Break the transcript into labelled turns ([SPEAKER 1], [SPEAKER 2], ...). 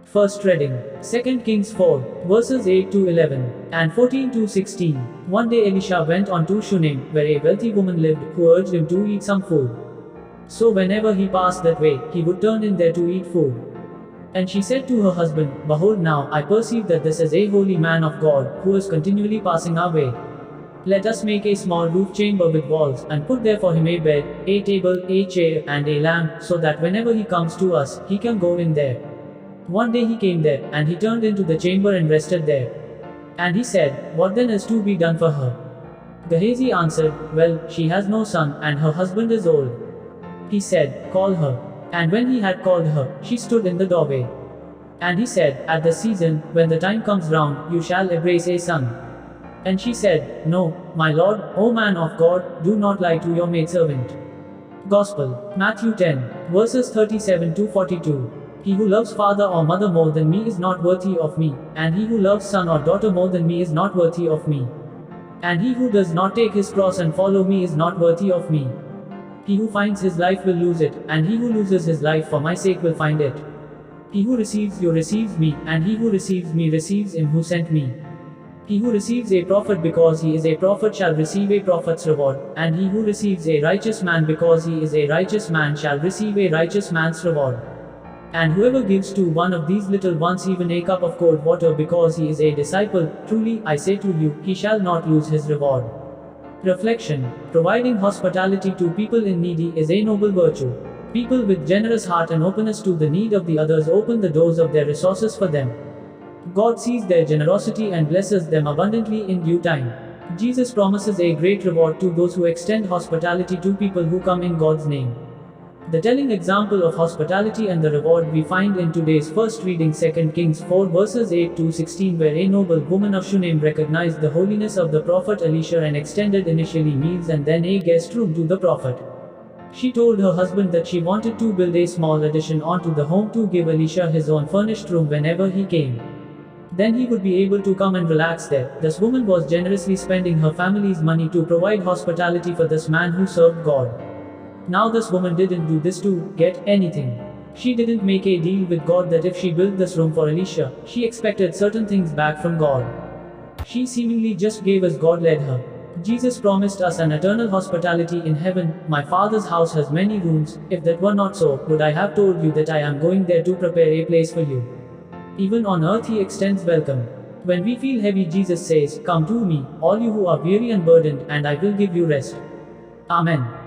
[SPEAKER 1] First reading, 2 Kings 4, verses 8 to 11, and 14 to 16. One day Eli'sha went on to Shunem, where a wealthy woman lived, who urged him to eat some food. So whenever he passed that way, he would turn in there to eat food. And she said to her husband, Behold, now I perceive that this is a holy man of God, who is continually passing our way. Let us make a small roof chamber with walls, and put there for him a bed, a table, a chair, and a lamp, so that whenever he comes to us, he can go in there. One day he came there, and he turned into the chamber and rested there. And he said, What then is to be done for her? Geha'zi answered, Well, she has no son, and her husband is old. He said, Call her. And when he had called her, she stood in the doorway. And he said, At the season, when the time comes round, you shall embrace a son. And she said, No, my Lord, O man of God, do not lie to your maidservant. Gospel, Matthew 10, verses 37 to 42. He who loves father or mother more than me is not worthy of me, and he who loves son or daughter more than me is not worthy of me. And he who does not take his cross and follow me is not worthy of me. He who finds his life will lose it, and he who loses his life for my sake will find it. He who receives you receives me, and he who receives me receives him who sent me. He who receives a prophet because he is a prophet shall receive a prophet's reward, and he who receives a righteous man because he is a righteous man shall receive a righteous man's reward. And whoever gives to one of these little ones even a cup of cold water because he is a disciple, truly, I say to you, he shall not lose his reward. Reflection: providing hospitality to people in need is a noble virtue. People with generous heart and openness to the need of the others open the doors of their resources for them. God sees their generosity and blesses them abundantly in due time. Jesus promises a great reward to those who extend hospitality to people who come in God's name. The telling example of hospitality and the reward we find in today's first reading, 2 Kings 4 verses 8 to 16, where a noble woman of Shunem recognized the holiness of the prophet Eli'sha and extended initially meals and then a guest room to the prophet. She told her husband that she wanted to build a small addition onto the home to give Eli'sha his own furnished room whenever he came. Then he would be able to come and relax there. This woman was generously spending her family's money to provide hospitality for this man who served God. Now this woman didn't do this to get anything. She didn't make a deal with God that if she built this room for Eli'sha, she expected certain things back from God. She seemingly just gave as God led her. Jesus promised us an eternal hospitality in heaven. My Father's house has many rooms. If that were not so, would I have told you that I am going there to prepare a place for you? Even on earth he extends welcome. When we feel heavy, Jesus says, Come to me, all you who are weary and burdened, and I will give you rest. Amen.